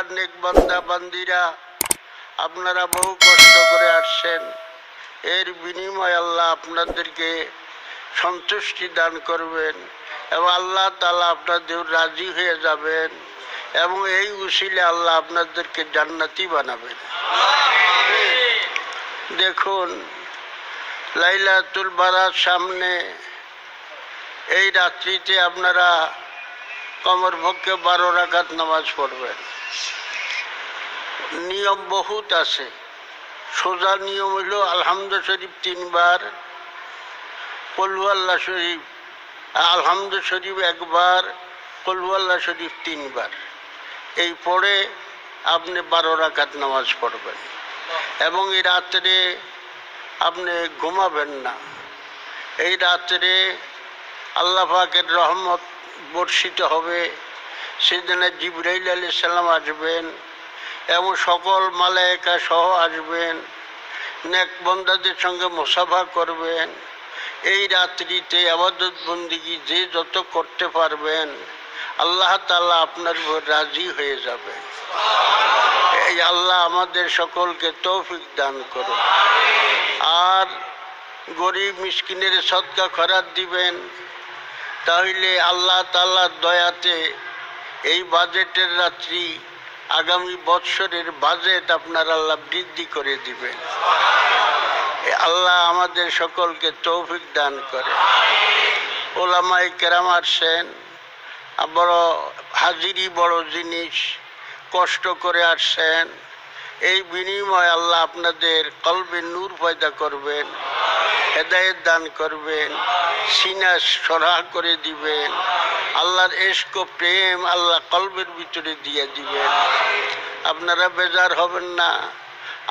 আল্লাহর নেক বান্দা বান্দিরা, আপনারা বহু কষ্ট করে আসছেন, এর বিনিময়ে আল্লাহ আপনাদেরকে সন্তুষ্টি দান করবেন এবং আল্লাহ তাআলা আপনাদের রাজি হয়ে যাবেন এবং এই উসিলে আল্লাহ আপনাদেরকে জান্নাতি বানাবেন। দেখুন, লাইলাতুল বারাত সামনে, এই রাত্রিতে আপনারা কমপক্ষে 12 রাকাত নামাজ পড়বেন। নিয়ম বহুত আছে। সোজা নিয়ম হইল আলহামদু শরীফ 3 বার, কুল হুয়াল্লাহ শরীফ, আলহামদু শরীফ 1 বার, কুল হুয়াল্লাহ শরীফ 3 বার, এই পড়ে আপনি 12 রাকাত নামাজ পড়বেন এবং এই রাত্রে আপনি ঘুমাবেন না। এই রাত্রে আল্লাহ পাকের রহমত বর্ষিত হবে। সেদিন জিবরাইল আলাইহিস সালাম আসবেন এবং সকল মালায়েকা সহ আসবেন, নেক বান্দাদের সঙ্গে মুসাফা করবেন। এই রাত্রিতে ইবাদত বন্দেগী যে যত করতে পারবেন আল্লাহ তাআলা আপনার উপর রাজি হয়ে যাবেন। এই আল্লাহ আমাদের সকলকে তৌফিক দান করুন। আর গরিব মিসকিনের সদকা খয়রাত দিবেন, তাহলে আল্লাহ তাআলার দয়াতে এই বাজেটের রাত্রি আগামী বৎসরের বাজেট আপনার আল্লাহ বৃদ্ধি করে দিবেন। আল্লাহ আমাদের সকলকে তৌফিক দান করে। ওলামায়ে কেরাম আসছেন, বড় হাজিরি বড় জিনিস, কষ্ট করে আসছেন, এই বিনিময়ে আল্লাহ আপনাদের কলবে নূর পয়দা করবেন, হেদায়েত দান করবেন, সিনা সরাহ করে দিবেন, আল্লাহর ইশক ও প্রেম আল্লাহ কলবের ভিতরে দিয়ে দিবেন। আপনারা বেজার হবেন না,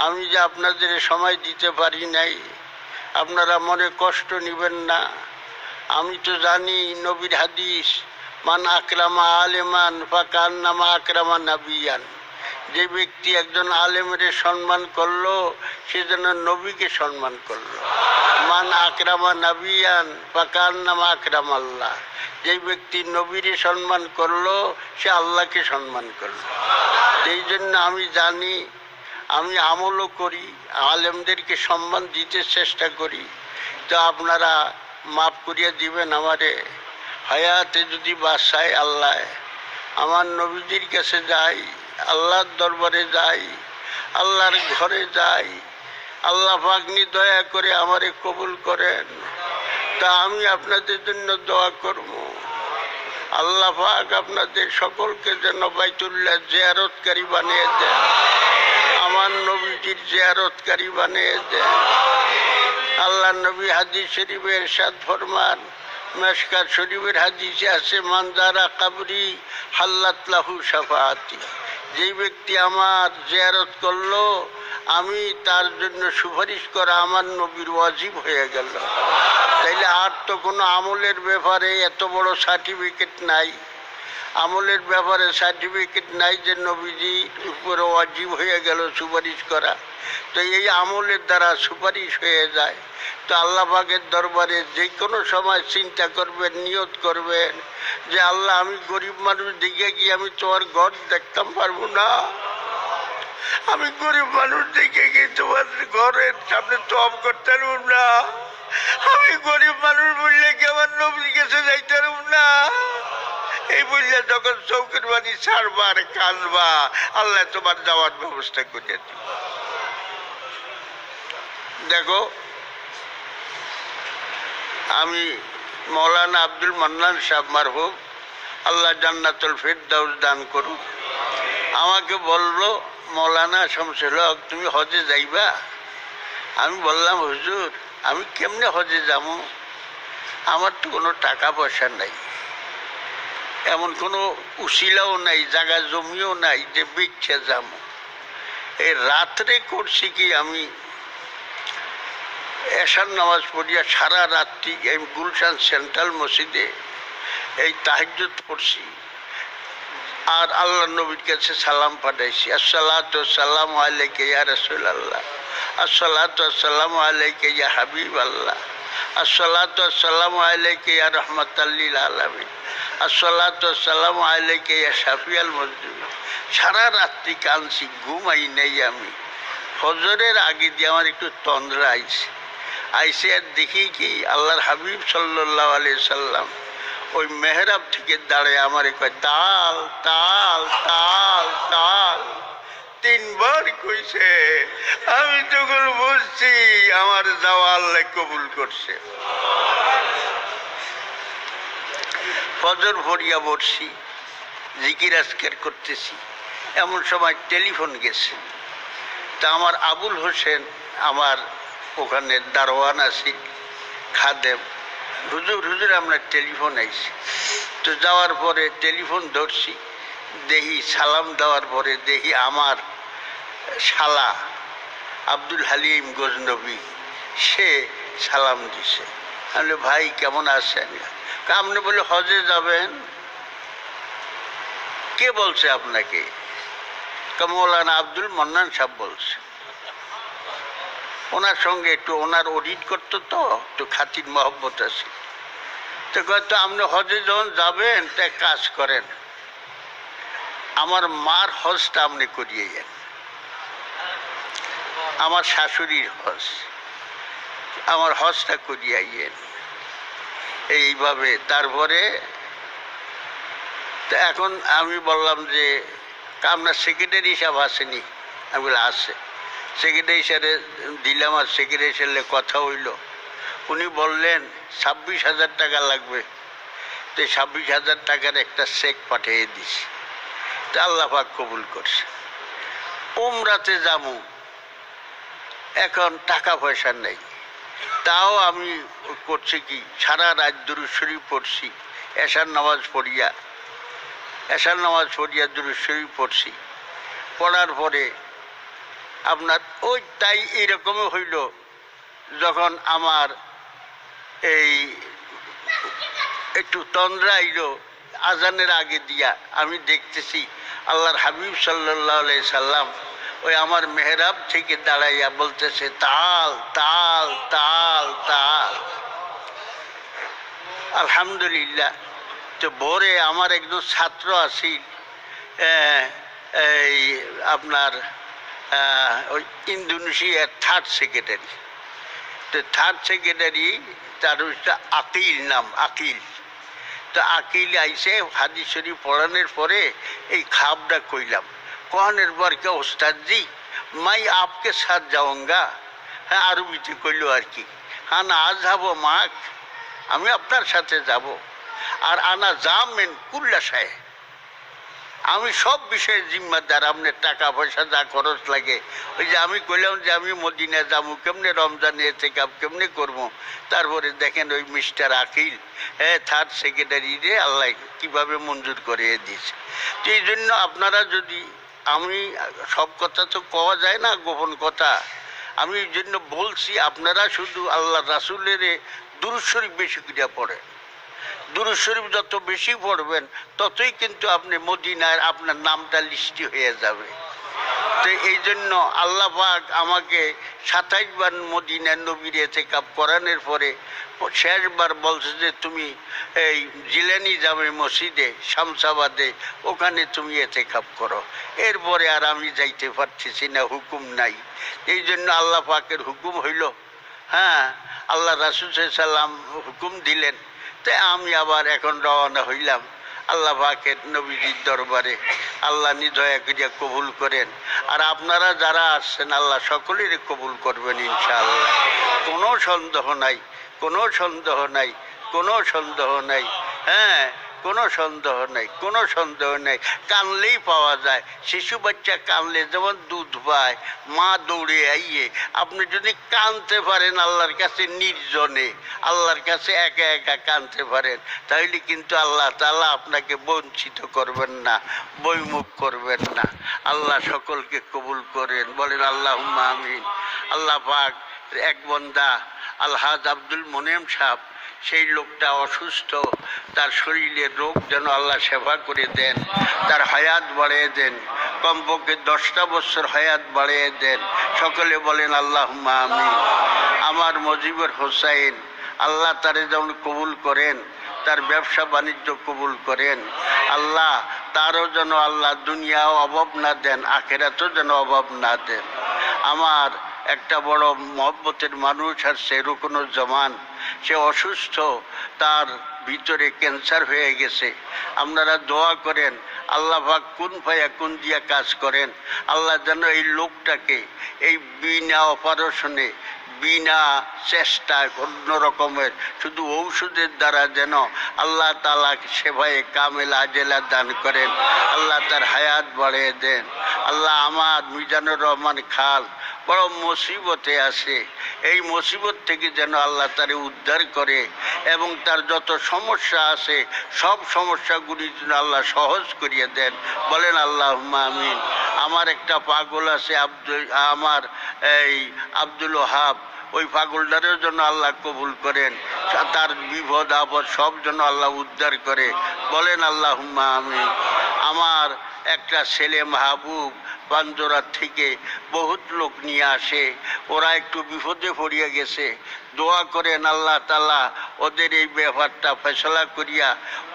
আমি যে আপনাদের সময় দিতে পারি নাই, আপনারা মনে কষ্ট নেবেন না। আমি তো জানি নবীর হাদিস, মান আকরামা আলেমান ফাকান্নামা আকরামা নাবিয়ান, যে ব্যক্তি একজন আলেমের সম্মান করলো সে যেন নবীকে সম্মান করলো। মান আকরামা নাবিয়ান ফাকান্নামা আকরাম আল্লাহ, যে ব্যক্তি নবীরে সম্মান করলো সে আল্লাহকে সম্মান করলো। এই জন্য আমি জানি, আমি আমলও করি, আলেমদেরকে সম্মান দিতে চেষ্টা করি। তো আপনারা মাফ করিয়া দিবেন আমারে। হায়াতে যদি বাসায় আল্লাহ, আমার নবীজির কাছে যাই, আল্লাহর দরবারে যাই, আল্লাহর ঘরে যাই, আল্লাহ পাকনি দয়া করে আমারে কবুল করেন। তা আমি আপনাদের জন্য দোয়া করব, আল্লাহ পাক আপনাদের সকলকে যেন বাইতুল্লাহ জিয়ারতকারী বানিয়ে দেন, আমার নবীজির জিয়ারতকারী বানিয়ে দেন। আল্লাহ নবী হাদিস শরীফে ইরশাদ ফরমান, মিশকাত শরীফের হাদিসে আছে, মান যারা কবরি হাল্লাত লাহু শাফাআতি, যে ব্যক্তি আমার জিয়ারত করলো আমি তার জন্য সুপারিশ করা আমার নবীর ওয়াজিব হয়ে গেল। তাইলে আর তো কোনো আমলের ব্যাপারে এত বড় সার্টিফিকেট নাই, আমলের ব্যাপারে সার্টিফিকেট নাই যে নবীজির উপরে ওয়াজিব হয়ে গেল সুপারিশ করা। তো এই আমলের দ্বারা সুপারিশ হয়ে যায়। তো আল্লাহ পাকের দরবারে যে কোনো সময় চিন্তা করবেন, নিয়ত করবেন যে আল্লাহ আমি গরিব মানুষ দিকে গিয়ে আমি তোমার ঘর দেখতাম পারবো না, আমি গরিব মানুষ দিকে গিয়ে তোমার ঘরের সামনে তওয়াব করতে পারবো না, আমি গরিব মানুষ বললে কি আমার নবীর কাছে যাইতে পারবো না। এই বললে যখন চৌকের বাড়ি ছাড়বা আর কাঁদবা, আল্লাহ তোমার যাওয়ার ব্যবস্থা করে দিবে। দেখো, আমি মৌলানা আব্দুল মান্নান সাহেব মারহুম, আল্লাহ জান্নাতুল ফিরদাউস দান করুন, আমাকে বললো মৌলানা শামসুল হক তুমি হজে যাইবা? আমি বললাম হুজুর আমি কেমনে হজে যাবো, আমার তো কোনো টাকা পয়সা নাই, এমন কোনো উসিলাও নাই, জায়গা জমিও নাই যে বেচে যাবো। এই রাত্রে করছি কি, আমি এশার নামাজ পড়িয়া সারা রাত্রি আমি গুলশান সেন্ট্রাল মসজিদে এই তাহাজ্জুদ পড়ছি আর আল্লাহ নবীর কাছে সালাম পাঠাইছি, আসসালাতু ওয়াসসালামু আলাইকা ইয়া রাসূলুল্লাহ, আসসালাতু ওয়াসসালামু আলাইকা ইয়া হাবিবাল্লাহ, আসসালাতু ওয়াসসালামু আলাইকা ইয়া রাহমাতাল লিল আলামিন, আসসালাতু ওয়াসসালামু আলাইকা ইয়া শাফিয়াল মুজরিমিন। সারা রাত্রি কাঁদছি, ঘুমাই নেই আমি। ফজরের আগে দিয়ে আমার একটু তন্দ্রা আইসে আর দেখি কি আল্লাহর হাবিব সাল্লাল্লাহু আলাইহি সাল্লাম ওই মেহরাব থেকে দাঁড়ায় আমার কয় তাল তাল তাল তাল, তিনবার কইছে। আমি তখন বুঝছি আমার যাওয়া আল্লাহ কবুল করছে। ফজর ভরিয়া বসছি, জিকির আজকার করতেছি, এমন সময় টেলিফোন গেছে। তা আমার আবুল হোসেন, আমার ওখানে দারোয়ান আছি, খাদেম, হুজুর হুজুর আমরা টেলিফোন আইছি। তো যাওয়ার পরে টেলিফোন ধরছি, দেখি সালাম দেওয়ার পরে দেখি আমার শালা আব্দুল হালিম গজনবী, সে সালাম দিছে। আমি ভাই কেমন আছেন? আপনি বলে হজে যাবেন? কে বলছে আপনাকে? মৌলানা আব্দুল মান্নান সাহেব বলছে। ওনার সঙ্গে একটু ওনার অডিট করতো, তো একটু খাতির মহব্বত আছে। তো হয়তো আপনি হজে যখন যাবেন তো এক কাজ করেন, আমার মার হজটা আপনি করিয়ে যান, আমার শাশুড়ির হজ, আমার হজটা করিয়ে আইয়েন। এইভাবে তারপরে তো এখন আমি বললাম যে আপনার সেক্রেটারি সাহেব আসেনি? আমি বলে আছে। সেক্রেটারি সাহেব দিলাম, আর সেক্রেটারি সাহেবের কথা হইল। উনি বললেন 26,000 টাকা লাগবে। তো 26,000 টাকার একটা চেক পাঠিয়ে দিছি। তা আল্লাহ পাক কবুল করছে। উমরাতে যাবো, এখন টাকা পয়সা নেই, তাও আমি করছি কি সারা রাত দুরূদ শরীফ পড়ছি, এশার নামাজ পড়িয়া দুরূদ শরীফ পড়ছি। পড়ার পরে আপনার ওই তাই এইরকমই হইল, যখন আমার এই একটু তন্দ্রা আইল আজানের আগে দিয়া, আমি দেখতেছি আল্লাহর হাবিব সাল্লাল্লাহু আলাইহি সাল্লাম ওই আমার মেহরাব থেকে দাঁড়াইয়া বলতেছে তাল তাল তাল তাল। আলহামদুলিল্লাহ। তো ভোরে আমার একজন ছাত্র আসিল, এই আপনার ওই ইন্দোনেশিয়ার থার্ড সেক্রেটারি। তো থার্ড সেক্রেটারি তার হচ্ছে আকিল, নাম আকিল। তো আকিল আইসে হাদিস শরীফ পড়ানোর পরে এই খাবটা কইলাম, কহানের পর কে ওস্তাদ জি মাই আপকে সাথ যাওঙ্গা। হ্যাঁ, আরবিতে কইল আর কি, হ্যাঁ না আজ যাবো মাক, আমি আপনার সাথে যাব। আর আনা জামেন কুল্লা সাহেব, আমি সব বিষয়ে জিম্মাদার। আপনার টাকা পয়সা যা খরচ লাগে, ওই যে আমি কইলাম যে আমি মদিনা যাবো, কেমনে রমজানে থেকে কেমনে করবো। তারপরে দেখেন ওই মিস্টার আকিল, থার্ড সেক্রেটারি রে আল্লাহ কীভাবে মঞ্জুর করে দিয়েছে। তো এই জন্য আপনারা যদি, আমি সব কথা তো কওয়া যায় না, গোপন কথা, আমি এই জন্য বলছি আপনারা শুধু আল্লাহ রাসূলের দুরূদ শরীফ বেশি করে পড়েন। দুরূদ শরীফ যত বেশি পড়বেন ততই কিন্তু আপনি মদিনার আপনার নামটা লিস্টি হয়ে যাবে। তো এই জন্য আল্লাহ পাক আমাকে 27 বার মদিনার নবীর ইতিকাফ করানোর পরে শেষবার বলছে যে তুমি এই জিলানি জামে মসজিদে শামসাবাদে ওখানে তুমি ইতিকাফ করো। এরপরে আর আমি যাইতে পারতেছি না, হুকুম নাই। এই জন্য আল্লাহ পাকের হুকুম হইল, হ্যাঁ আল্লাহ রাসূল সাল্লাল্লাহু আলাইহি সাল্লাম হুকুম দিলেন। তাই আমি আবার এখন রওনা হইলাম আল্লাহ পাকের নবীজির দরবারে। আল্লাহ নিদয়া করিয়া কবুল করেন। আর আপনারা যারা আসছেন আল্লাহ সকলেরই কবুল করবেন ইনশাআল্লাহ। কোনো সন্দেহ নাই, কোনো সন্দেহ নাই, কোনো সন্দেহ নাই। হ্যাঁ, কোনো সন্দেহ নাই, কোনো সন্দেহ নেই। কানলেই পাওয়া যায়। শিশু বাচ্চা কানলে যেমন দুধ পায়, মা দৌড়ে আইয়ে। আপনি যদি কানতে পারেন আল্লাহর কাছে নির্জনে, আল্লাহর কাছে একা একা কানতে পারেন, তাহলে কিন্তু আল্লাহ তাআলা আপনাকে বঞ্চিত করবেন না, বৈমুখ করবেন না। আল্লাহ সকলকে কবুল করেন, বলেন আল্লাহুম্মা আমিন। আল্লাহ পাক এক বান্দা আলহাজ আব্দুল মোনেম সাহেব, সেই লোকটা অসুস্থ, তার শরীরের রোগ যেন আল্লাহ সেবা করে দেন, তার হায়াত বাড়িয়ে দেন, কমপক্ষে 10টা বছর হায়াত বাড়িয়ে দেন। সকলে বলেন আল্লাহুম্মা আমিন। আমার মুজিবুর হোসাইন, আল্লাহ তারে যেমন কবুল করেন, তার ব্যবসা বাণিজ্য কবুল করেন। আল্লাহ তারও যেন আল্লাহ দুনিয়াও অভাব না দেন, আখেরাতেও যেন অভাব না দেন। আমার একটা বড় মহব্বতের মানুষ আসছে, রুকনুজ্জামান, সে অসুস্থ, তার ভিতরে ক্যান্সার হয়ে গেছে। আপনারা দোয়া করেন আল্লাহ পাক কোন পায়া কোন দিয়া কাজ করেন, আল্লাহ যেন এই লোকটাকে এই বিনা অপারেশনে বিনা চেষ্টায় অন্য রকমের শুধু ঔষধের দ্বারা যেন আল্লাহ তাআলা সেবায়ে কামেল আজেলা দান করেন, আল্লাহ তার হায়াত বাড়িয়ে দেন। আল্লাহ আমার মিজানুর রহমান খাল বড় মুসিবতে আছে, এই মুসিবত থেকে যেন আল্লাহ তারে উদ্ধার করে এবং তার যত সমস্যা আছে সব সমস্যাগুলি যেন আল্লাহ সহজ করিয়ে দেন। বলেন আল্লাহুম্মা আমিন। আমার একটা পাগল আছে আমার এই আব্দুল ওহাব, ওই পাগলটারের জন্য আল্লাহ কবুল করেন, তার বিপদ আপদ সব জন্য আল্লাহ উদ্ধার করে। বলেন আল্লাহুম্মা আমিন। আমার একটা ছেলে মাহবুব পাঞ্জরা থেকে বহুত লোক নিয়ে আসে, ওরা একটু বিপদে পড়িয়া গেছে, দোয়া করেন আল্লাহ তাআলা ওদের এই ব্যাপারটা ফয়সালা করিয়া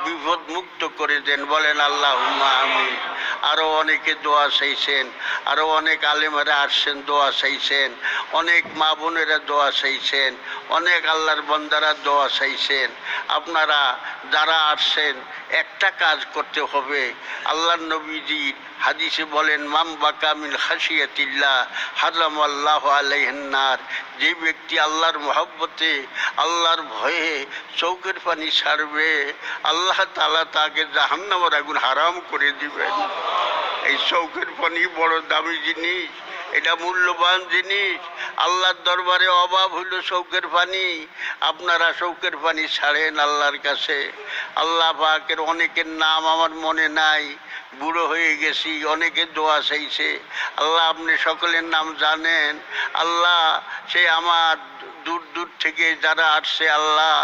বিপদ মুক্ত করে দেন। বলেন আল্লাহুম্মা আমিন। আরও অনেকে দোয়া চাইছেন, আরও অনেক আলেমেরা আসছেন দোয়া চাইছেন, অনেক মা বোনেরা দোয়া চাইছেন, অনেক আল্লাহর বান্দারা দোয়া চাইছেন। আপনারা যারা আসছেন একটা কাজ করতে হবে, আল্লাহর নবীজির হাদিসে বলেন মাম বাকা মিন খাশিয়াতিল্লাহ হারামাল্লাহু আলাইহিন নার, যে ব্যক্তি আল্লাহর মহব্বতে আল্লাহর ভয়ে চোখের পানি ছাড়বে আল্লাহ তাআলা তাকে জাহান্নামের আগুন হারাম করে দিবেন। এই চোখের পানি বড় দামি জিনিস, এটা মূল্যবান জিনিস। আল্লাহর দরবারে অভাব হইল চোখের পানি, আপনারা চোখের পানি ছাড়েন আল্লাহর কাছে। আল্লাহ পাকের অনেকের নাম আমার মনে নাই, বুড়ো হয়ে গেছি, অনেকে দোয়া চাইছে, আল্লাহ আপনি সকলের নাম জানেন। আল্লাহ সে আমার দূর দূর থেকে যারা আসছে, আল্লাহ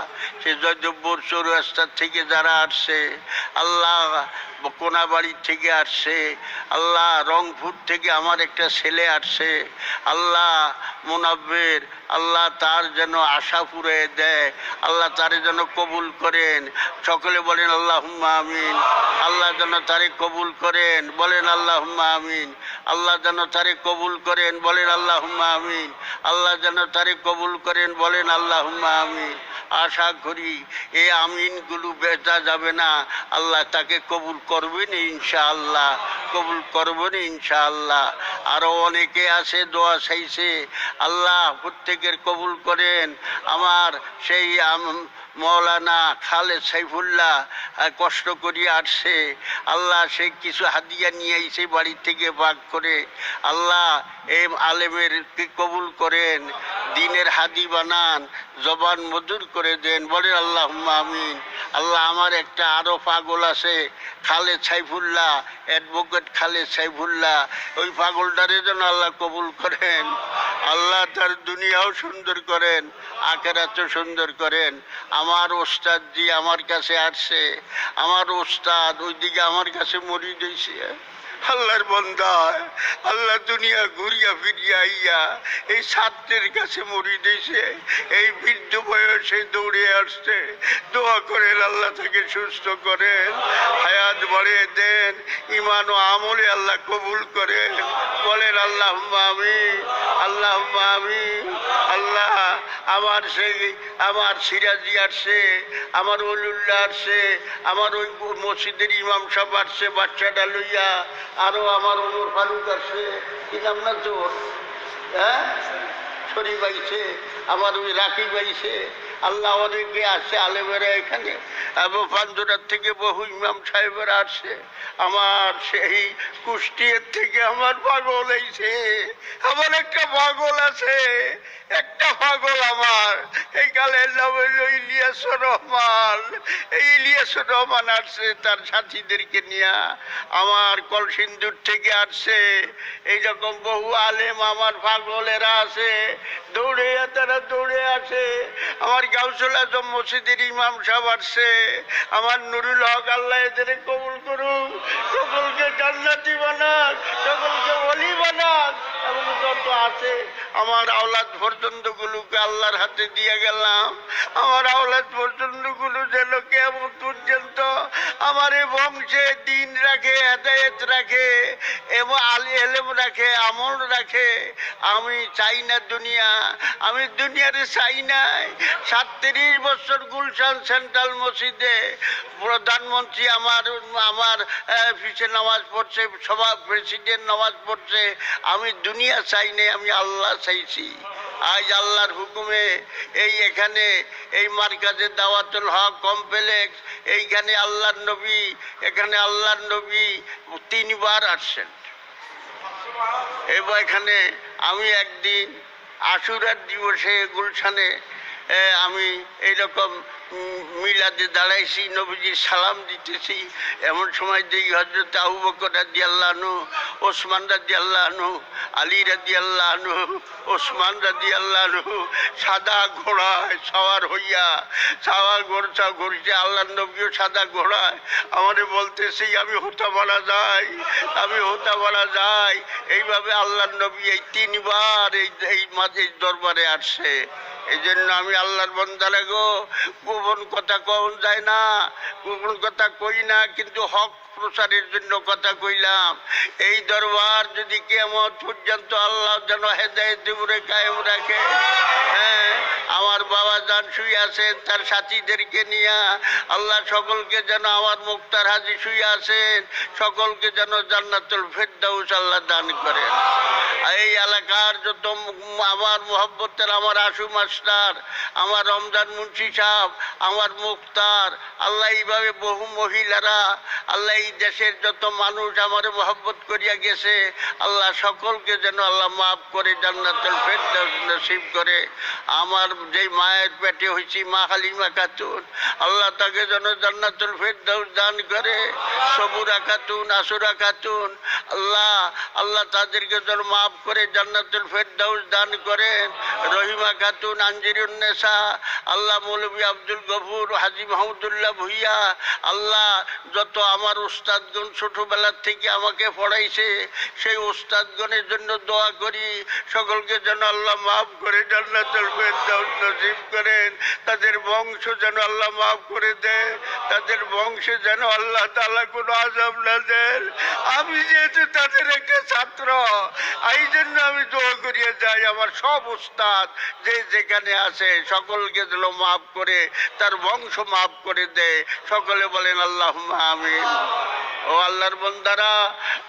সে জয়দেবপুর চৌরাস্তার থেকে যারা আসছে, আল্লাহ কোনাবাড়ি থেকে আসছে, আল্লাহ রংপুর থেকে আমার একটা ছেলে আসছে, আল্লাহ মুনাব্বের, আল্লাহ তার যেন আশা পুরে দেয়, আল্লাহ তারে যেন কবুল করেন। সকলে বলেন আল্লাহুম্মা আমিন। আল্লাহ যেন তারে কবুল করেন, বলেন আল্লাহুম্মা আমিন। আল্লাহ যেন তারে কবুল করেন, বলেন আল্লাহুম্মা আমিন। আল্লাহ যেন তারে কবুল করেন, বলেন আল্লাহুম্মা আমিন। আশা করি এই আমিনগুলো বেচা যাবে না, আল্লাহ তাকে কবুল করবেন ইনশাআল্লাহ, কবুল করবেন ইনশাআল্লাহ। আরও অনেকে আছে দোয়া চাইছে, আল্লাহ প্রত্যেকের কবুল করেন। আমার সেই মৌলানা খালেদ সাইফুল্লাহ কষ্ট করিয়ে আসছে, আল্লাহ সে কিছু হাদিয়া নিয়ে এসে বাড়ি থেকে ভাগ করে, আল্লাহ এই আলেমের কবুল করেন, দিনের হাদি বানান, জবান মধুর করে দেন। বলে আল্লাহুম্মা আমিন। আল্লাহ আমার একটা আরও পাগল আছে খালেদ সাইফুল্লাহ, অ্যাডভোকেট খালেদ সাইফুল্লাহ, ওই পাগলটারে যেন আল্লাহ কবুল করেন, আল্লাহ তার দুনিয়াও সুন্দর করেন, আখেরাতও সুন্দর করেন। আমার ওস্তাদ জি আমার কাছে আসছে, আমার ওস্তাদ ওইদিকে আমার কাছে মরি দিয়েছে, আল্লাহর বান্দা, আল্লাহ দুনিয়া ঘুরিয়া ফিরিয়া আইয়া এই ছাত্রের কাছে মরি দিয়েছে, এই বৃদ্ধ বয়সে দৌড়ে আসছে। দোয়া করেন আল্লাহ তাকে সুস্থ করেন, হায়াত বাড়িয়ে দেন, ইমান ও আমলে আল্লাহ কবুল করেন। বলেন আল্লাহুম্মা আমিন, আল্লাহুম্মা আমিন। আল্লাহ আমার সেই আমার সিরাজি আসছে, আমার ওলিউল্লাহ আসছে, আমার ওই মসজিদের ইমাম সাহেব আসছে বাচ্চাটা লইয়া, আরো আমার ওমর ফারুক আসছে, কি নাম না তোর, হ্যাঁ শরীফ আইছে, আমার ওই রাকিব আইছে, আল্লাহ অনেকে আসছে আলেমেরা এখানে, এবং পাঞ্জরার থেকে বহু ইমাম সাহেবেরা আসছে। আমার সেই কুষ্টিয়ার থেকে আমার পাগল আইছে, আমার একটা পাগল আছে, একটা পাগল আমার এই কালের নাম হইল ইলিয়াসুর রহমান। এই ইলিয়াসুর রহমান আসছে তার সাথীদেরকে নিয়ে, আমার কলসিন্দুর থেকে আসছে, এইরকম বহু আলেম আমার পাগলেরা আছে, দৌড়ে তারা দৌড়ে আসে। আমার গাউসুল আজম মসজিদের ইমাম সাহেব আসছে, আমার নুরুল হক, আল্লাহ এদের কবুল করুন, সকলকে জান্নাতি বানাক, সকলকে ওলি বানাক, এবং যত আছে আমার আওলাদ পর্যন্তগুলোকে আল্লাহর হাতে দিয়ে গেলাম, আমার আওলাদ পর্যন্তগুলো যেন কেমন বংশে দিন রাখে, হেদায়েত রাখে এবং এলেম রাখে, আমল রাখে। আমি চাই না দুনিয়া, আমি দুনিয়ারে চাই নাই। 37 বছর গুলশান সেন্ট্রাল মসজিদে প্রধানমন্ত্রী আমার আমার পিছে নামাজ পড়ছে, সভা প্রেসিডেন্ট নামাজ পড়ছে। আমি দুনিয়া চাই নাই, আমি আল্লাহ চাইছি। আজ আল্লাহর হুকুমে এখানে এই মার্কাজে দাওয়াতুল হক কমপ্লেক্স, এইখানে আল্লাহর নবী, এখানে আল্লাহর নবী 3 বার আসছেন। এবার এখানে আমি একদিন আশুরার দিবসে গুলশানে আমি এইরকম মিলাদে দাঁড়াইছি, নবীজির সালাম দিতেছি। এমন সময় দেখি হযরত আবু বকর রাদিয়াল্লাহু আনহু, ওসমান রাদিয়াল্লাহু আনহু, আলী রাদিয়াল্লাহু আনহু, ওসমান রাদিয়াল্লাহু আনহু সাদা ঘোড়ায় সওয়ার হইয়া ঘুরছে। আল্লাহর নবীও সাদা ঘোড়ায় আমারে বলতেছি আমি হোতা বলা যায়, আমি হোতা বলা যায়। এইভাবে আল্লাহর নবী এই 3 বার এই মাঝে দরবারে আসছে। এই জন্য আমি আল্লাহর বান্দারা গো, গোপন কথা কন যায় না, গোপন কথা কই না, কিন্তু হক প্রচারের জন্য কথা কইলাম। এই দরবার যদি কিয়ামত পর্যন্ত আল্লাহ যেন হেদায়েত উপরে কায়েম রাখে। হ্যাঁ, আমার বাবা জান শুয়ে আছেন, তার সাথীদেরকে নিয়ে আল্লাহ সকলকে যেন, আমার মুক্তার হাজি শুয়ে আছেন, সকলকে যেন জান্নাতুল ফেরদাউস আল্লাহ দান করেন। এই এলাকার যত আমার মোহব্বতের আমার আশু মাস্টার, আমার রমজান মুন্সি সাহেব, আমার মুক্তার, আল্লাহ এইভাবে বহু মহিলারা, আল্লাহ এই দেশের যত মানুষ আমার মোহব্বত করিয়া গেছে, আল্লাহ সকলকে যেন আল্লাহ মাফ করে জান্নাতুল ফেরদাউস নসিব করে। আমার যেই মায়ের পেটে হয়েছি মা হালিমা খাতুন, আল্লাহ তাকে যেন জান্নাতুল ফেরদাউস দান করে। সবুরা খাতুন, আসুরা খাতুন, আল্লাহ আল্লাহ তাদেরকে যেন মাফ করে জান্নাতুল ফেরদাউস দান করেন। রহিমা খাতুন, আঞ্জিরুন্নেসা, আল্লাহ মৌলভী আব্দুল গফুর, হাজী মাহমুদুল্লাহ ভুইয়া, আল্লাহ যত আমার উস্তাদগণ ছোটবেলার থেকে আমাকে পড়াইছে, সেই উস্তাদগণের জন্য দোয়া করি, সকলকে যেন আল্লাহ মাফ করে জান্নাতুল ফেরদাউস নসিব করেন। তাদের বংশ যেন আল্লাহ মাফ করে দেয়, তাদের বংশে যেন আল্লাহ তাআলা কোনো আযাব না দেন। আমি যেহেতু তাদের একটা ছাত্র, এই জন্য আমি দোয়া করিয়া যাই আমার সব উস্তাদ যে যেখানে আছে সকলকে যেন মাফ করে, তার বংশ মাফ করে দেয়। সকলে বলেন আল্লাহুম্মা আমিন। ও আল্লাহর বান্দারা,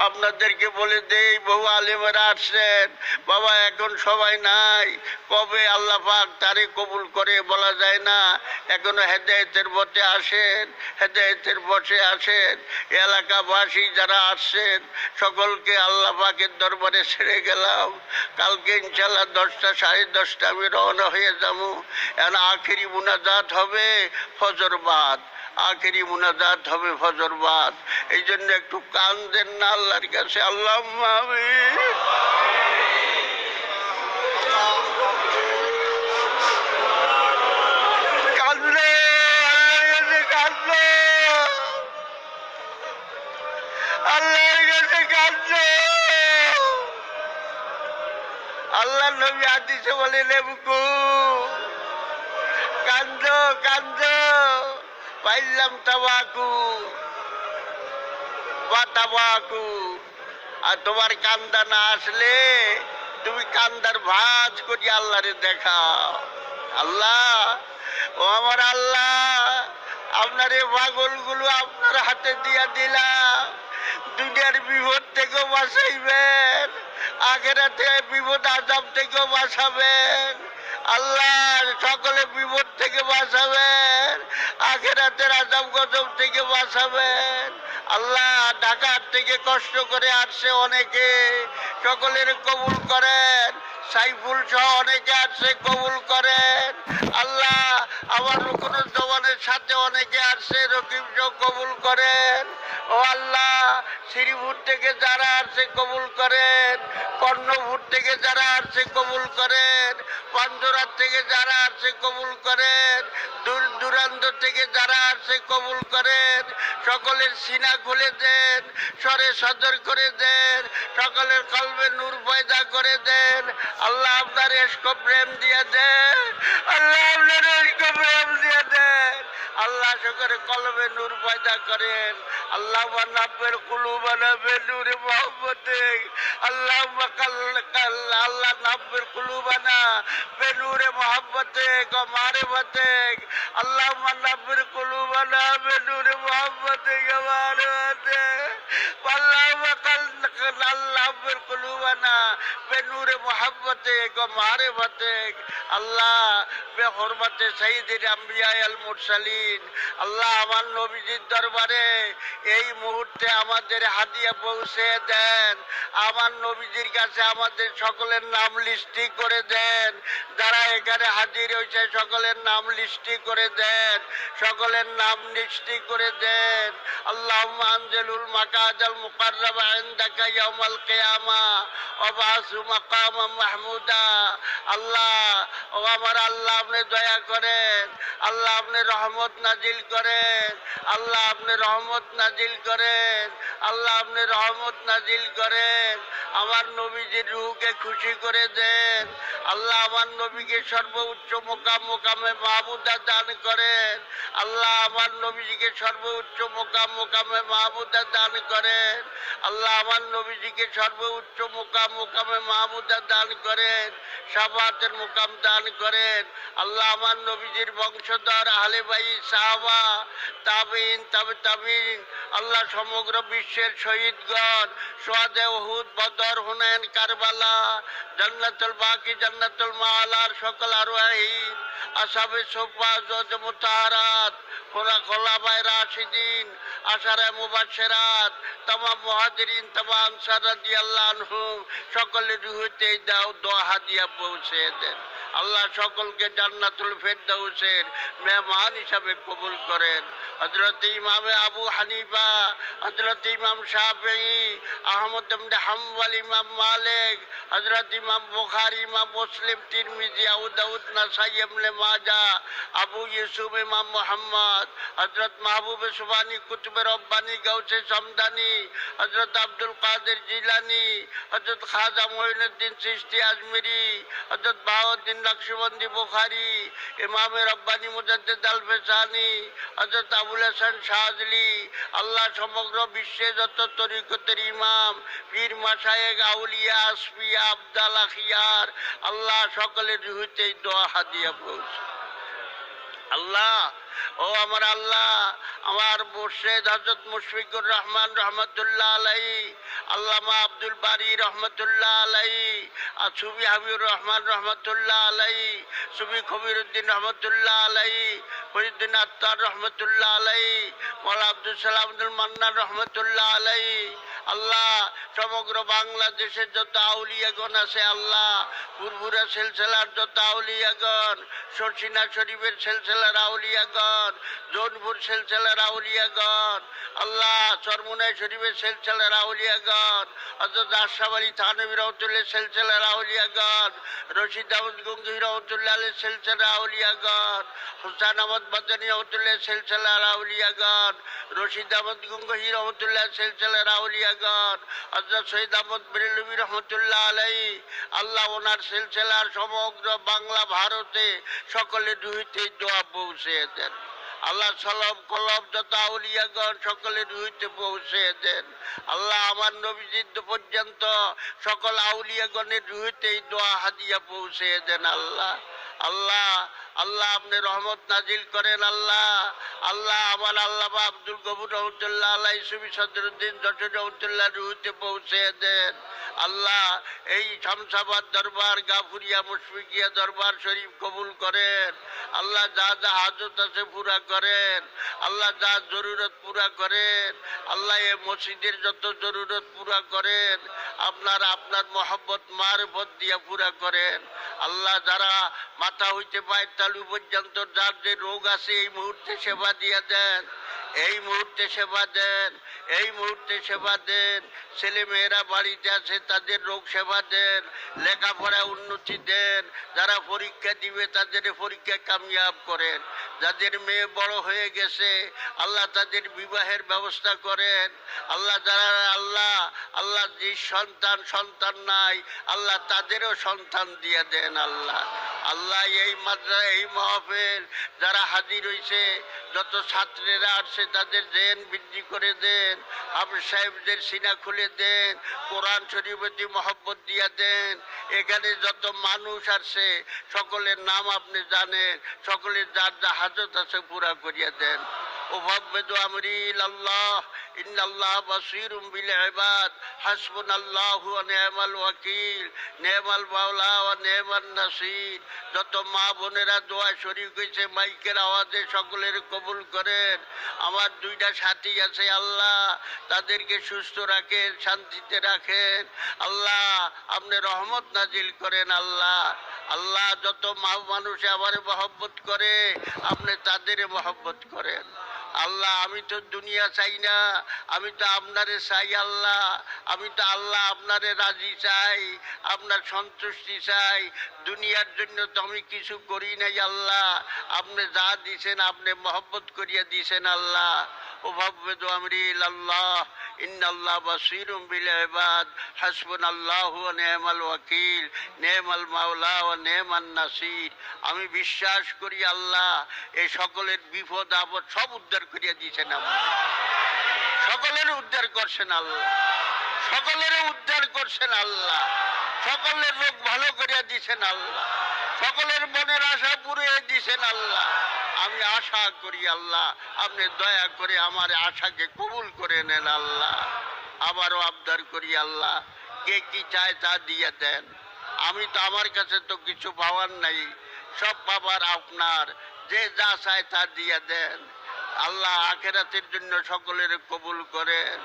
আপনাদেরকে বলে দেই, বহু আলেমেরা আসছেন বাবা, এখন সবাই নাই, কবে আল্লাহ পাক তারে কবুল করে বলা যায় না। এখনো হেদায়েতের পথে আসেন, হেদায়েতের পথে আসেন। এলাকাবাসী যারা আসছেন সকলকে আল্লাহ পাকের দরবারে ছেড়ে গেলাম। কালকে ইনশাআল্লাহ 10টা 10:30 আমি রওনা হয়ে যাবো। এখন আখেরি মুনাজাত হবে ফজরবাদ, আখেরি মুনাজাত হবে ফজরবাদ। এই জন্য একটু কান দেন না আল্লাহর কাছে। আল্লাহুম্মা আমিন। কাঁদলে আল্লাহর কাছে কাঁদলে, আল্লাহ নবী হাদিসে বলেন এবুকু কান্দ কান্দ পাইলাম তাবাকু বা তাবাকু। আর তোমার কান্দা না আসলে তুমি কান্দার ভাঁজ করি আল্লাহরে দেখাও। আল্লাহ, ও আমার আল্লাহ, আপনার এই পাগলগুলো আপনার হাতে দিয়া দিলাম। দুনিয়ার বিপদ থেকেও বাঁচাইবেন, আখিরাতে বিপদ আযাব থেকেও বাঁচাবেন। আল্লাহ সকলে বিপদ থেকে বাঁচাবেন, আখিরাতের আযাব গজব থেকে বাঁচাবেন। আল্লাহ ঢাকার থেকে কষ্ট করে আসছে অনেকে, সকলের কবুল করেন। সাইফুল সহ অনেকে আসছে, কবুল করেন। আল্লাহ আমার কোনো জবানের সাথে অনেকে আসছে, রকিব সহ কবুল করেন। ও আল্লাহ, শ্রীপুর থেকে যারা আসছে কবুল করেন, কর্ণপুর থেকে যারা আসছে কবুল করেন, পাঞ্জরার থেকে যারা আসছে কবুল করেন, দূর দূরান্ত থেকে যারা আসছে কবুল করেন। সকলের সিনা খুলে দেন, সরে সদর করে দেন, সকলের কলবে নূর পয়দা করে দেন। আল্লাহ আপনার ইশক প্রেম দিয়ে দেন, আল্লাহ আপনার ইশক প্রেম দিয়ে দেন। আল্লাহ সকলের কলবে নূর পয়দা করেন। اللهم نبر قلوبنا بنور محبتك اللهم الله نبر قلوبنا بنور محبتك ومعرفتك اللهم نبر قلوبنا بنور محبتك ومعرفتك اللهم نبر قلوبنا بنور محبتك ومعرفتك الله بحرمت سيد الأنبياء المرسلين আল্লাহ আমার নবীজির দরবারে এই মুহূর্তে আমাদের হাদিয়া পৌঁছে দেন আমার নবীজির কাছে আমাদের সকলের নাম লিস্টি করে দেন যারা এখানে হাজির হয়েছে সকলের নাম লিস্টি করে দেন সকলের নাম লিস্টি করে দেন আল্লাহুম্মা আনজিলুল মাকাদাল মুকাররাবা ইনদাকা ইয়াউমাল কিয়ামা ওয়া বাসু মাকামা মাহমুদা আল্লাহ ও আমার আল্লাহ আপনি দয়া করেন আল্লাহ আপনি রহমত নাজিল করেন আল্লাহ আপনি রহমত নাজিল করেন আল্লাহ আপনি রহমত নাজিল করেন আমার নবীজির রূহকে খুশি করে দেন আল্লাহ আমার নবীকে সর্বোচ্চ মোকামে মাহমুদা দান করেন আল্লাহ আমার নবীজিকে সর্বোচ্চ মোকামে মাহমুদা দান করেন আল্লাহ আমার নবীজিকে সর্বোচ্চ মোকামে মাহমুদা দান করেন শাফাতের মুকাম দান করেন আল্লাহ আমার নবীজির বংশধর আহলে বাইত সাহাবা তাবিন তাবিন আল্লাহ সমগ্র বিশ্বের শহীদগণ সোহাদে উহুদ বদর হুনাইন কারবালা জান্নাতুল বাকি জান্নাতুল মাআলার সকল আরওয়াহিন আসহাবে সুফা জওজ মুতাহারাত খোলাফায়ে রাশিদিন আশারে মুবাশশিরাত तमाम মুহাজিরিন तमाम আনসার রাদিয়াল্লাহু আনহুম সকলের রুহতে দাও দোয়া হাদিয়া পৌঁছে দেন আল্লাহ সকলকে জান্নাতুল ফেরদাউসের মেহমান হিসাবে কবুল করেন হযরত ইমাম আবু হানিফা হযরত ইমাম শাফিঈ আহমদ ইবনে হাম্বল ইমাম মালিক হযরত ইমাম বুখারী ইমাম মুসলিম তিরমিজি আবু দাউদ নাসাই ইবনে মাজাহ আবু ইউসুফ ইমাম মুহাম্মদ হযরত মাহবুব সুবহানী কুতুব রব্বানী গাউসে সমদানী হযরত আব্দুল কাদের জিলানী হযরত খাজা মুঈনুদ্দিন চিশতি আজমিরি হযরত বাহাউদ্দিন নকশবন্দি বুখারী ইমাম রব্বানী মুজাদ্দিদ আল ফিসানী হযরত আবুল হাসান শাযলি আল্লাহ সমগ্র বিশ্বে যত তরিকতের ইমাম পীর মাশায়েখ আউলিয়া আসফিয়া আবদাল আখিয়ার আল্লাহ সকলের রুহতে দোয়া হাদিয়া পৌঁছে আল্লাহ ও আমার আল্লাহ আমার মুর্শিদ হযরত মুশফিকুর রহমান রহমাতুল্লাহ আলাইহি আল্লামা আব্দুল বারী রহমাতুল্লাহ আলাইহি সুফি হাবিবুর রহমান রহমাতুল্লাহ আলাইহি সুফি কবিরউদ্দিন রহমাতুল্লাহ আলাইহি ফরিদুদ্দিন আত্তার রহমাতুল্লাহ আলাইহি মাওলানা আব্দুল সালাম আব্দুল মান্নান রহমাতুল্লাহ আলাইহি আল্লাহ সমগ্র বাংলাদেশের যত আউলিয়াগণ আছে আল্লাহ পুরপুরা সিলসিলার যত আউলিয়াগণ শর্ষিনা শরীফের সিলসিলার আউলিয়াগণ জৌনপুর সিলসিলার আউলিয়াগণ আল্লাহ চরমুনাই শরীফের সিলসিলার আউলিয়াগণ হযরত আশরাফ আলী থানভী রহমাতুল্লাহ সিলসিলার আউলিয়াগণ রশিদ আহমদ গঙ্গোহী রহমাতুল্লাহ আলাইহি সিলসিলার আউলিয়াগণ হুসাইন আহমদ মাদানী রহমাতুল্লাহ সিলসিলার আউলিয়াগণ রশিদ আহমদ গঙ্গোহী রহমাতুল্লাহ সিলসিলার আউলিয়াগণ হযরত সৈয়দ আহমদ বেরেলভী রহমাতুল্লাহ আলাইহি আল্লাহ ওনার সিলসিলার সমগ্র বাংলা ভারতে সকলের রুহিতে দোয়া পৌঁছে দেন আল্লাহ সলব কলব যত আউলিয়াগণ সকলের রুহিতে পৌঁছে দেন আল্লাহ আমার নবীজির পর্যন্ত সকল আউলিয়াগণের রুহিতে দোয়া হাদিয়া পৌঁছে দেন আল্লাহ আল্লাহ আল্লাহ আপনি রহমত নাজিল করেন আল্লাহ আল্লাহ আমার আল্লামা আব্দুল গফুর রহমতুল্লাহ আলাইহি সুফি সদরুদ্দিন যশোর রহমতুল্লাহ রুহিতে পৌঁছে দেন আল্লাহ এই শামসাবাদ দরবার গাফুরিয়া মুশফিকিয়া দরবার শরীফ কবুল করেন আল্লাহ যা যা হাজত আছে পুরা করেন আল্লাহ যা জরুরত পুরা করেন আল্লাহ এই মসজিদের যত জরুরত পুরা করেন আপনার মহব্বত মারফত দিয়া পুরা করেন আল্লাহ যারা মাথা হইতে পায় তালু পর্যন্ত যার যে রোগ আছে এই মুহূর্তে সেবা দিয়া দেন এই মুহূর্তে সেবা দেন এই মুহূর্তে সেবা দেন ছেলে মেয়েরা বাড়িতে আছে তাদের রোগ সেবা দেন লেখাপড়া উন্নতি দেন যারা পরীক্ষা দিবে তাদের পরীক্ষা কামিয়াব করেন যাদের মেয়ে বড় হয়ে গেছে আল্লাহ তাদের বিবাহের ব্যবস্থা করেন আল্লাহ যারা আল্লাহ যে সন্তান নাই আল্লাহ তাদেরও সন্তান দিয়ে দেন আল্লাহ আল্লাহ এই মাদ্রাসা এই মাহফিল যারা হাজির হইছে, যত ছাত্রেরা আসছে তাদের জেন বৃদ্ধি করে দেন, হাফেজ সাহেবদের সিনা খুলে দেন, কোরআন শরীফের মহব্বত দিয়া দেন। এখানে যত মানুষ আসছে সকলের নাম আপনি জানেন, সকলের যার যা হাজত আছে পুরা করিয়া দেন। ওভাব্বেদু আমরি ইলাল্লাহ ইন্নাল্লাহ বাসীরুম বিল ইবাদ হাসবুনাল্লাহু ওয়া নি'মাল ওয়াকিল নি'মাল মাওলা ওয়া নি'মান নাসির। যত মা বোনেরা দোয়া শরীক হয়েছে মাইকের আওয়াজে সকলের কবুল করেন। আমার দুইটা সাথী আছে আল্লাহ, তাদেরকে সুস্থ রাখেন, শান্তিতে রাখেন আল্লাহ, আপনি রহমত নাজিল করেন আল্লাহ। আল্লাহ যত মা মানুষ আমার মহব্বত করে আপনি তাদের মহব্বত করেন আল্লাহ। আমি তো দুনিয়া চাই না, আমি তো আপনারে চাই আল্লাহ। আমি তো আল্লাহ আপনারে রাজি চাই, আপনার সন্তুষ্টি চাই। দুনিয়ার জন্য তো আমি কিছু করি নাই আল্লাহ, আপনি যা দিছেন আপনি মহব্বত করিয়া দিছেন আল্লাহ। ওভাব্বেদু আমরি ইলাল্লাহ ইন্নাল্লাহ বাসীরুম বিল ইবাদ হাসবুনাল্লাহু ওয়া নি'মাল ওয়াকিল নি'মাল মাওলা ওয়া নি'মান নাসির। আমি বিশ্বাস করি আল্লাহ এই সকলের বিপদ আপদ সব উদ্ধার করিয়া দিয়েছেন, আপনি সকলের উদ্ধার করছেন আল্লাহ, সকলের উদ্ধার করছেন আল্লাহ, সকলের রোগ ভালো করিয়া দিছেন আল্লাহ, সকলের মনের আশা পুরিয়ে দিছেন আল্লাহ। আমি আশা করি আল্লাহ আপনি দয়া করে আমার আশাকে কবুল করে নেন আল্লাহ। আবারও আবদার করি আল্লাহ কে কি চায় তা দিয়ে দেন। আমি তো আমার কাছে তো কিছু পাওয়ার নাই, সব পাবার আপনার, যে যা চায় তা দিয়ে দেন আল্লাহ। আখেরাতের জন্য সকলের কবুল করেন,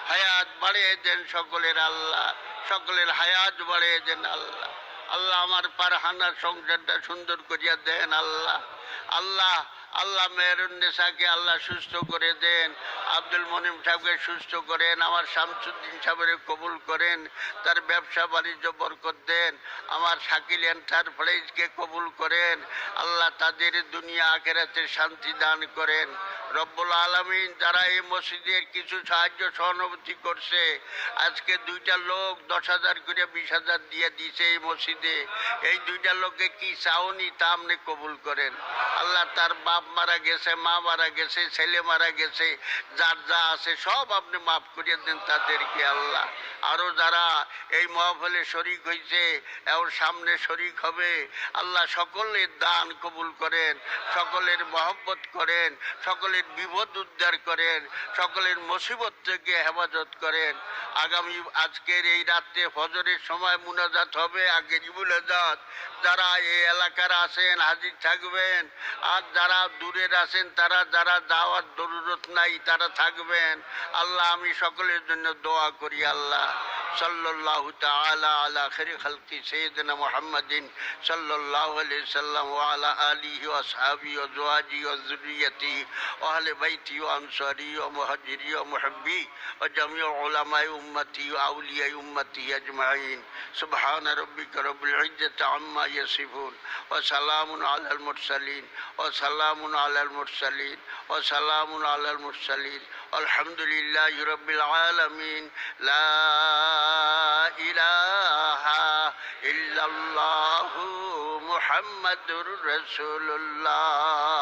হায়াত বাড়িয়ে দেন সকলের আল্লাহ, সকলের হায়াত বাড়িয়ে দেন আল্লাহ। আল্লাহ আমার পারহানার সংসারটা সুন্দর করিয়া দেন আল্লাহ। আল্লাহ আল্লাহ মেহরুন্নেসাকে আল্লাহ সুস্থ করে দেন, আব্দুল মনিম সাহেবকে সুস্থ করেন, আমার শামসুদ্দিন সাহেবের কবুল করেন, তার ব্যবসা বাণিজ্য বরকত দেন, আমার শাকিল এন্টারপ্রাইজকে কবুল করেন আল্লাহ, তাদের দুনিয়া আখেরাতে শান্তি দান করেন রব্বুল আলামিন। যারা এই মসজিদের কিছু সাহায্য সহানুভূতি করছে, আজকে দুইটা লোক 10,000 করে 20,000 দিয়ে দিয়েছে এই মসজিদে, এই দুইটা লোকে কি চাওনি তা আপনি কবুল করেন আল্লাহ। তার বাপ মারা গেছে, মা মারা গেছে, ছেলে মারা গেছে, যার যা আছে সব আপনি মাফ করিয়ে দেন তাদেরকে আল্লাহ। আরও যারা এই মহফিলে শরিক হয়েছে এবং সামনে শরিক হবে আল্লাহ, সকলের দান কবুল করেন, সকলের মহব্বত করেন, সকলের বিপদ উদ্ধার করেন, সকলের মুসিবত থেকে হেফাজত করেন। আগামী আজকের এই রাত্রে ফজরের সময় মুনাজাত হবে, আগেরই মুনাজাত। যারা এই এলাকার আছেন হাজির থাকবেন, আর যারা দূরের আছেন তারা যারা যাওয়ার জরুরত নাই তারা থাকবেন আল্লাহ। আমি সকলের জন্য দোয়া করি আল্লাহ। সাল্লাল্লাহু তাআলা আলা খায়রি খালকি সাইয়্যিদিনা মুহাম্মাদিন সাল্লাল্লাহু আলাইহি সাল্লাম ওয়া আলা আলিহি ওয়া আসহাবিহি ওয়া যুওয়াজিহি ওয়া যুররিয়াতিহি ওয়া আহলি বাইতি ওয়া আনসারি ওয়া মুহাজিরি ওয়া মুহিব্বি ওয়া জামিউ উলামাই উম্মতি ওয়া আউলিয়াই উম্মতি আজমাইন। সুবহানা রাব্বিকা রাব্বিল ইজ্জাতি আম্মা ইয়াসিফুন ওয়া সালামুন আলাল মুরসালিন ওয়া সালামুন আলাল মুরসালিন ওয়া সালামুন আলাল মুরসালিন আলহামদুলিল্লাহি রাব্বিল আলামিন। লা ইলাহা ইল্লাল্লাহু মুহাম্মাদুর রাসূলুল্লাহ।